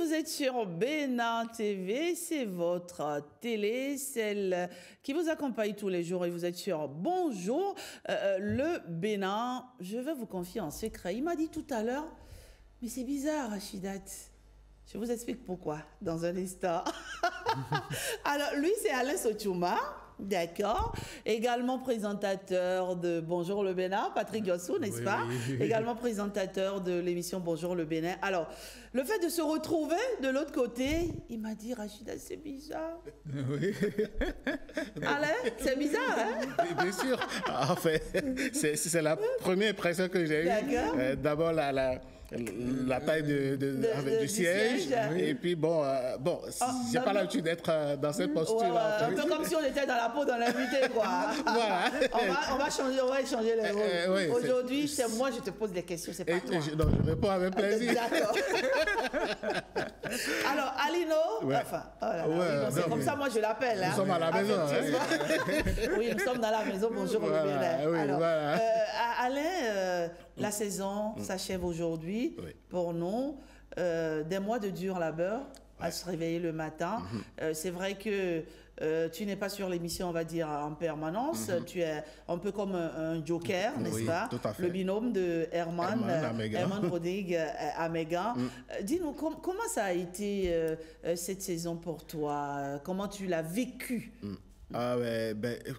vous êtes sur Bénin TV, c'est votre télé, celle qui vous accompagne tous les jours et vous êtes sur Bonjour le Bénin. Je vais vous confier un secret. Il m'a dit tout à l'heure, mais c'est bizarre Rachidat. Je vous explique pourquoi dans un instant. Alors lui c'est Alain Sochouma. D'accord. Également présentateur de Bonjour le Bénin, Patrick Yossou, n'est-ce pas? Oui. Également présentateur de l'émission Bonjour le Bénin. Alors, le fait de se retrouver de l'autre côté, il m'a dit, Rachida, c'est bizarre. Oui. Alain, c'est bizarre, hein? Bien sûr. En fait, c'est la première impression que j'ai eue. D'abord, la taille du siège. Oui. Et puis, bon, j'ai pas l'habitude d'être dans cette posture-là. Un peu comme si on était dans la peau de l'invité, quoi. Voilà. on va échanger les rôles. Oui, aujourd'hui, c'est moi, je te pose des questions, c'est pas toi. Je réponds avec plaisir. D'accord. Alors, Alino, c'est comme ça, moi, je l'appelle. Nous sommes à la maison. Oui, nous sommes dans la maison. Bonjour, le Bénin. Oui, alors, voilà. Alain, la saison s'achève aujourd'hui pour nous. Des mois de dur labeur à se réveiller le matin. C'est vrai que tu n'es pas sur l'émission, on va dire, en permanence. Tu es un peu comme un joker, n'est-ce pas? Tout à fait. Le binôme de Herman Rodrigue à Megan. Dis-nous, comment ça a été cette saison pour toi? Comment tu l'as vécu?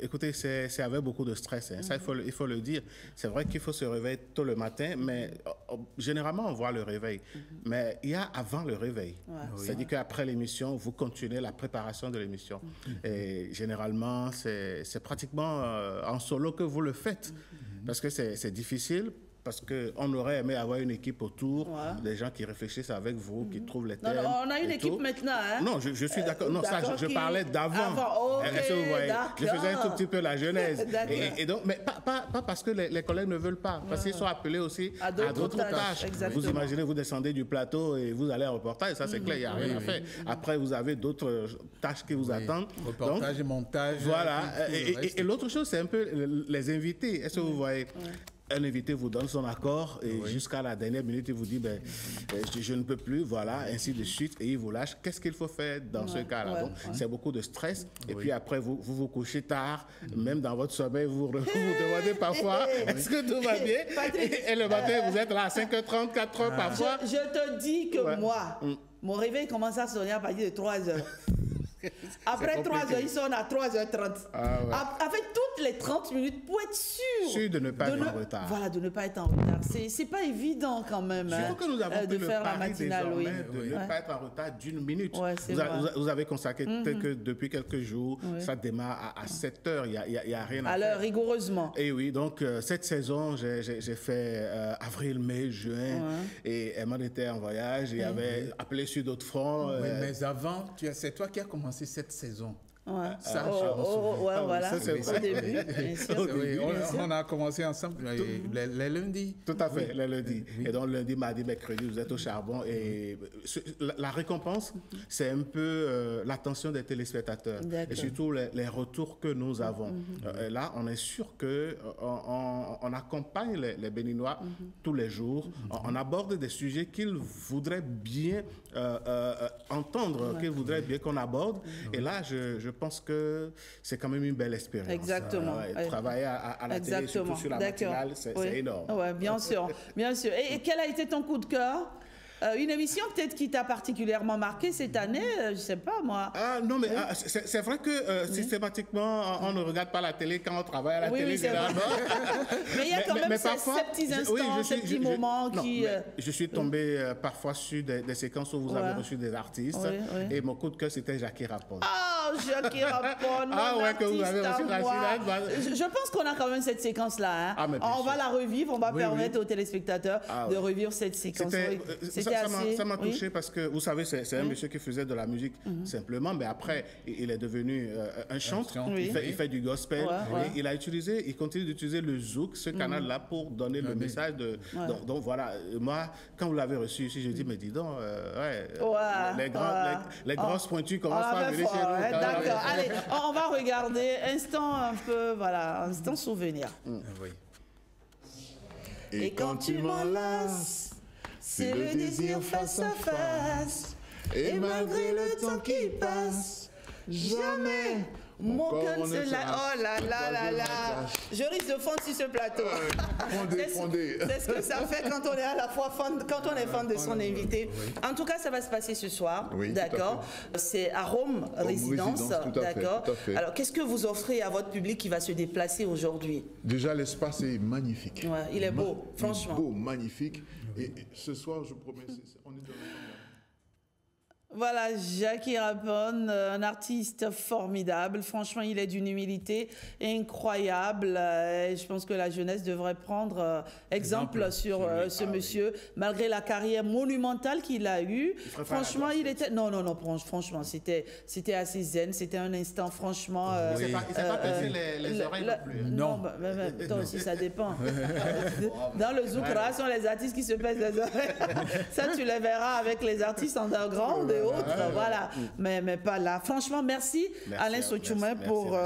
Écoutez, c'est avec beaucoup de stress. Hein. Ça, il faut le dire. C'est vrai qu'il faut se réveiller tôt le matin, mais généralement, on voit le réveil. Mais il y a avant le réveil. C'est-à-dire qu'après l'émission, vous continuez la préparation de l'émission. Et généralement, c'est pratiquement en solo que vous le faites. Parce que c'est difficile. Parce qu'on aurait aimé avoir une équipe autour, des gens qui réfléchissent avec vous, qui trouvent les thèmes. Non, on a une équipe maintenant. Hein? Non, je suis d'accord. Non, ça, je parlais d'avant. Je faisais un tout petit peu la genèse. Et donc, mais pas parce que les collègues ne veulent pas, parce qu'ils sont appelés aussi à d'autres tâches. Vous imaginez, vous descendez du plateau et vous allez en reportage, ça c'est clair, il n'y a rien à faire. Après, vous avez d'autres tâches qui vous attendent. Reportage et montage. Voilà. Et l'autre chose, c'est un peu les invités. Est-ce que vous voyez? Un invité vous donne son accord et jusqu'à la dernière minute, il vous dit je ne peux plus, voilà, ainsi de suite, et il vous lâche. Qu'est-ce qu'il faut faire dans ce cas-là? Donc, c'est beaucoup de stress. Et puis après, vous couchez tard, même dans votre sommeil, vous vous demandez parfois est-ce que tout va bien? Et le matin, vous êtes là à 5h30, 4h parfois. Je te dis que moi, mon réveil commence à sonner à partir de 3h. Après 3h, il sonne à 3h30. Avec toutes les 30 minutes pour être sûr de ne pas être en retard. Voilà, de ne pas être en retard. C'est pas évident quand même. Je crois que nous avons de faire la matinale, de ne pas être en retard d'une minute. Vous avez consacré que depuis quelques jours, ça démarre à 7h. Il n'y a rien à faire. À l'heure, rigoureusement. Et oui, donc cette saison, j'ai fait avril, mai, juin. Et Herman était en voyage. Il avait appelé sur d'autres fronts. Mais avant, c'est toi qui as commencé cette saison. Voilà. Ça, c'est au début, bien sûr. On a commencé ensemble les lundis. Tout à fait, les lundis. Et donc, lundi, mardi, mercredi, vous êtes au charbon. Et la récompense, c'est un peu l'attention des téléspectateurs. Et surtout, les retours que nous avons. Là, on est sûr qu'on accompagne les Béninois tous les jours. On aborde des sujets qu'ils voudraient bien entendre, qu'ils voudraient bien qu'on aborde. Et là, je pense que c'est quand même une belle expérience. Exactement. Travailler à la télé, surtout sur la matinale, c'est énorme. Oui, bien sûr. Bien sûr. Et quel a été ton coup de cœur? Une émission peut-être qui t'a particulièrement marqué cette année, je ne sais pas moi. Non, mais c'est vrai que systématiquement, on ne regarde pas la télé quand on travaille à la télé. Oui, mais il y a quand même ces petits instants, ces petits moments qui... Je suis tombé parfois sur des séquences où vous avez reçu des artistes. Et mon coup de cœur, c'était Jackie Rapone. Ah, Jackie Rapone, que vous avez reçu Je pense qu'on a quand même cette séquence-là. Hein. On va la revivre, on va permettre aux téléspectateurs de revivre cette séquence. Ça m'a touché parce que, vous savez, c'est un monsieur qui faisait de la musique simplement, mais après, il est devenu un chanteur. Il fait du gospel. Et il continue d'utiliser le zouk, ce canal-là, pour donner le message de... Donc voilà, moi, quand vous l'avez reçu ici, je dis, mais dis donc, les grosses pointues commencent à venir chez nous. D'accord, allez, on va regarder. Instant un peu, instant souvenir. Et quand tu m'enlaces, c'est le désir face à face. Et malgré le temps qui passe, jamais mon cœur ne se lasse. Oh là là là là. Je risque de fondre sur ce plateau. C'est ce que ça fait quand on est à la fois fan, quand on est fan de son invité. En tout cas, ça va se passer ce soir. Oui, d'accord. C'est à Rome Résidence. D'accord. Alors, qu'est-ce que vous offrez à votre public qui va se déplacer aujourd'hui? Déjà, l'espace est magnifique. Ouais, il est beau, franchement. Beau, magnifique. Et ce soir, je promets, on est dans le... Voilà, Jackie Rapone, un artiste formidable. Franchement, il est d'une humilité incroyable. Je pense que la jeunesse devrait prendre exemple sur ce monsieur, malgré la carrière monumentale qu'il a eue. Franchement, il était... Non, franchement, c'était assez zen. C'était un instant, franchement... Il ne s'est pas baissé les oreilles non plus. Non, toi aussi, ça dépend. Dans le Zoukra, ce sont les artistes qui se pèsent les oreilles. Ça, tu les verras avec les artistes underground et autres. Voilà, mais pas là. Franchement, merci Alain Sochoumen pour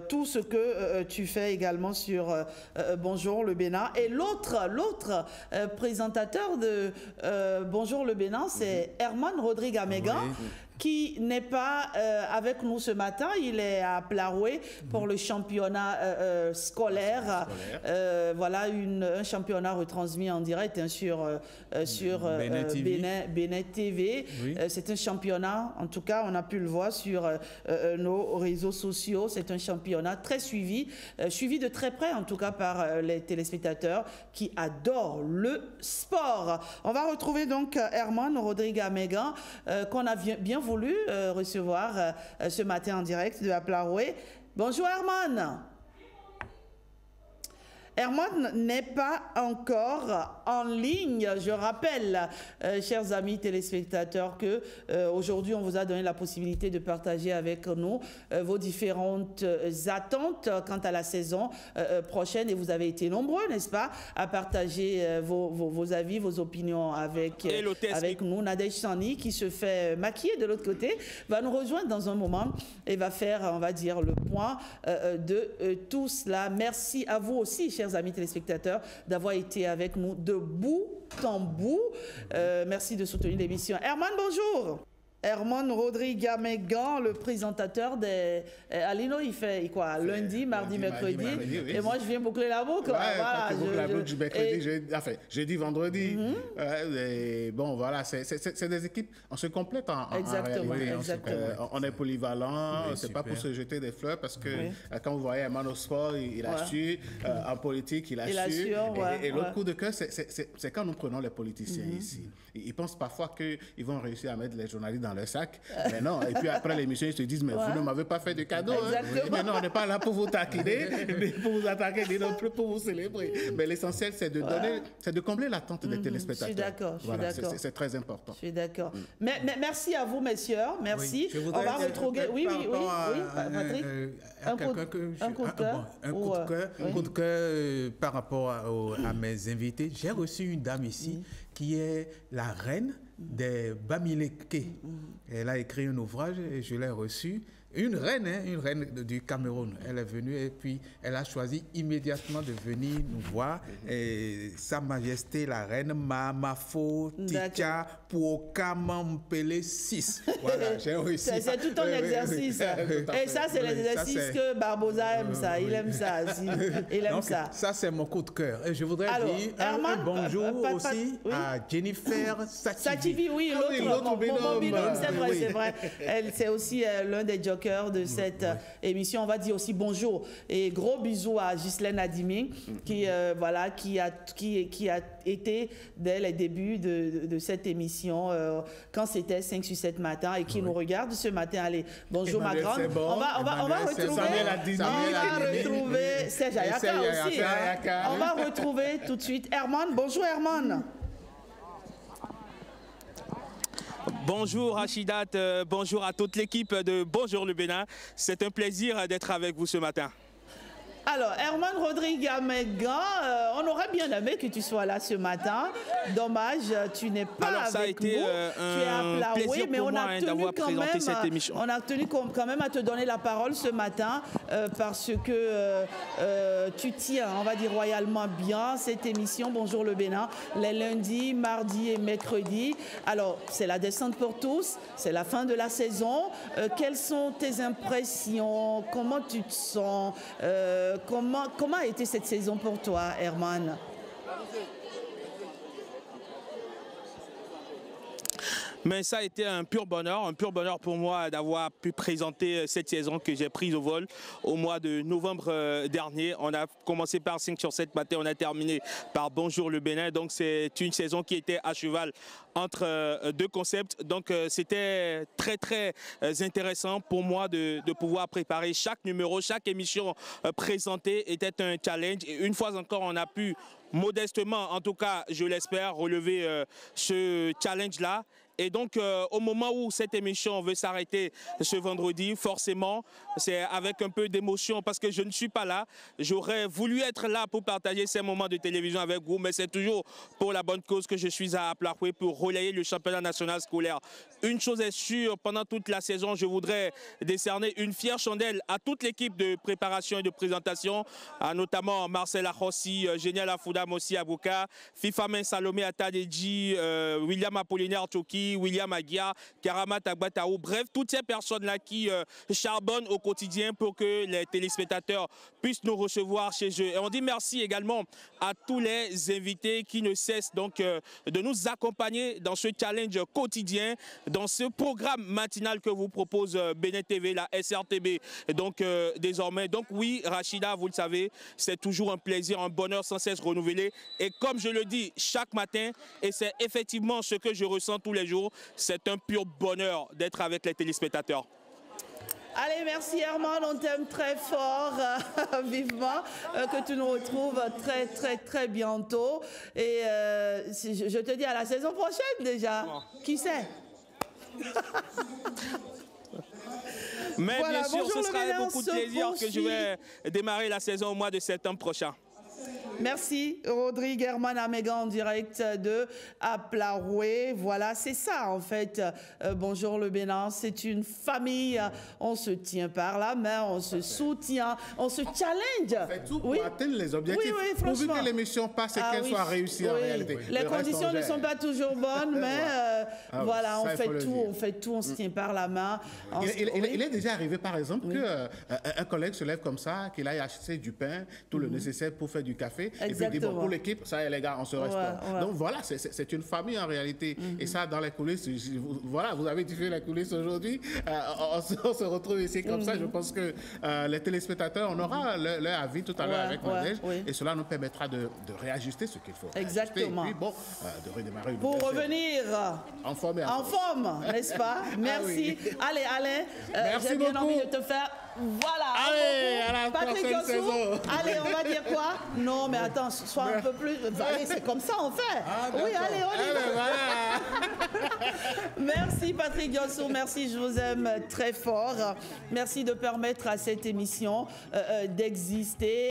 tout ce que tu fais également sur Bonjour le Bénin. Et l'autre présentateur de Bonjour le Bénin, c'est Herman Rodrigue Amégan. Qui n'est pas avec nous ce matin. Il est à Plaroué pour le championnat scolaire. Voilà, un championnat retransmis en direct sur Bénin TV. Oui. C'est un championnat, en tout cas, on a pu le voir sur nos réseaux sociaux. C'est un championnat très suivi de très près, en tout cas, par les téléspectateurs qui adorent le sport. On va retrouver donc Herman Rodrigue Amégan, qu'on a bien voulu recevoir ce matin en direct de Plaroué. Bonjour Herman. Herman n'est pas encore en ligne. Je rappelle, chers amis téléspectateurs, que aujourd'hui on vous a donné la possibilité de partager avec nous vos différentes attentes quant à la saison prochaine, et vous avez été nombreux, n'est-ce pas, à partager vos avis, vos opinions avec nous. Nadège Sani, qui se fait maquiller de l'autre côté, va nous rejoindre dans un moment et va faire, on va dire, le point de tout cela. Merci à vous aussi, chers amis téléspectateurs, d'avoir été avec nous de bout en bout. Merci de soutenir l'émission. Herman, bonjour. Herman Rodrigue Amégan, le présentateur des... Alino, il fait quoi? Lundi, mardi, mercredi. Oui. Et moi, je viens boucler la boucle. Ouais, voilà, la boucle du mercredi, jeudi, vendredi. Et bon, voilà, c'est des équipes, on se complète en réalité. Exactement. On est polyvalent, c'est pas pour se jeter des fleurs, parce que quand vous voyez Herman au sport, il a su, en politique, il a su. Et l'autre coup de cœur, c'est quand nous prenons les politiciens ici. Ils pensent parfois qu'ils vont réussir à mettre les journalistes dans leur sac, mais non. Et puis après l'émission, ils se disent, mais vous ne m'avez pas fait de cadeau. Mais non, on n'est pas là pour vous taquiner, pour vous attaquer, ni non plus pour vous célébrer. Mais l'essentiel, c'est de donner, c'est de combler l'attente des téléspectateurs. Je suis d'accord. C'est très important. Je suis d'accord. Mais merci à vous, messieurs. Merci. On va retrouver. Oui, Patrick. Un coup de cœur par rapport à mes invités. J'ai reçu une dame ici qui est la reine des Bamileke. Elle a écrit un ouvrage et je l'ai reçu. Une reine du Cameroun. Elle est venue et puis elle a choisi immédiatement de venir nous voir. Et Sa Majesté la Reine Mamafo Ticha Pouokamampele 6. Voilà, j'ai réussi. C'est tout un exercice. Et ça, c'est l'exercice que Barbosa aime ça. Il aime ça. Il aime ça. Ça, c'est mon coup de cœur. Et je voudrais dire un bonjour aussi à Jennifer Sativi. Oui, l'autre binôme. C'est vrai. Elle, c'est aussi l'un des jokers de cette émission. On va dire aussi bonjour et gros bisous à Ghislaine Adimi qui a été dès les débuts de cette émission quand c'était 5 sur 7 matin et qui nous regarde ce matin. Allez, bonjour ma grande. On va retrouver Serge Ayaka aussi. On va retrouver tout de suite Herman. Bonjour Herman. Bonjour Rachidat, bonjour à toute l'équipe de Bonjour le Bénin. C'est un plaisir d'être avec vous ce matin. Alors, Herman Rodrigue Amégan, on aurait bien aimé que tu sois là ce matin. Dommage, tu n'es pas Alors, ça avec a été nous. Tu es à Plaoué, mais on a tenu quand même à te donner la parole ce matin parce que tu tiens, on va dire royalement bien cette émission Bonjour le Bénin, les lundis, mardis et mercredis. Alors, c'est la descente pour tous, c'est la fin de la saison. Quelles sont tes impressions? Comment tu te sens? Comment a été cette saison pour toi, Herman? Mais ça a été un pur bonheur pour moi d'avoir pu présenter cette saison que j'ai prise au vol au mois de novembre dernier. On a commencé par 5 sur 7 matin, on a terminé par Bonjour le Bénin. Donc c'est une saison qui était à cheval entre deux concepts. Donc c'était très intéressant pour moi de pouvoir préparer chaque numéro, chaque émission présentée était un challenge. Et une fois encore, on a pu modestement, en tout cas je l'espère, relever ce challenge-là. Et donc, au moment où cette émission veut s'arrêter ce vendredi, forcément, c'est avec un peu d'émotion parce que je ne suis pas là. J'aurais voulu être là pour partager ces moments de télévision avec vous, mais c'est toujours pour la bonne cause que je suis à Plaoué pour relayer le championnat national scolaire. Une chose est sûre, pendant toute la saison, je voudrais décerner une fière chandelle à toute l'équipe de préparation et de présentation, à notamment Marcel Achossi, Génial Afouda Mossi Abouka, Fifamen Salomé Atadeji, William Apollinaire Tchoki, William Aguia, Karamat Agbataou, bref, toutes ces personnes-là qui charbonnent au quotidien pour que les téléspectateurs puissent nous recevoir chez eux. Et on dit merci également à tous les invités qui ne cessent donc de nous accompagner dans ce challenge quotidien, dans ce programme matinal que vous propose Bénin TV, la SRTB. Et donc désormais, donc oui, Rachida, vous le savez, c'est toujours un plaisir, un bonheur sans cesse renouvelé. Et comme je le dis chaque matin, et c'est effectivement ce que je ressens tous les jours, c'est un pur bonheur d'être avec les téléspectateurs. Allez, merci Herman, on t'aime très fort, vivement, que tu nous retrouves très bientôt. Et je te dis à la saison prochaine déjà. Qui sait? Mais voilà, bien sûr, ce sera avec beaucoup de plaisir que je vais démarrer la saison au mois de septembre prochain. Merci, Rodrigue Herman Amégan en direct de Plaoué. Voilà, c'est ça en fait. Bonjour le Bénin, c'est une famille. On se tient par la main, on se soutient, on se challenge. On fait tout pour atteindre les objectifs. Oui, franchement. Pourvu que l'émission passe et qu'elle soit réussie en réalité. Les conditions ne sont pas toujours bonnes, mais voilà, on fait tout, on se tient par la main. Il est déjà arrivé par exemple qu'un collègue se lève comme ça, qu'il aille acheter du pain, tout le nécessaire pour faire du café. Et puis dit, bon, pour l'équipe, ça y est les gars, on se respecte. Donc voilà, c'est une famille en réalité. Et ça, dans les coulisses, voilà, vous avez diffusé les coulisses aujourd'hui. On se retrouve ici comme ça. Je pense que les téléspectateurs, on aura leur avis tout à l'heure avec Nadège. Et cela nous permettra de réajuster ce qu'il faut. Exactement. Et puis bon, de redémarrer. Pour revenir en forme, n'est-ce pas? Merci. Allez, Alain, j'ai bien envie de te faire... Voilà. Allez, à la prochaine saison. Allez, on va dire quoi? Non, mais attends, sois un peu plus... Allez, c'est comme ça, on fait. Oui, allez, on y va. Voilà. Merci, Patrick Diosso. Merci, je vous aime très fort. Merci de permettre à cette émission d'exister.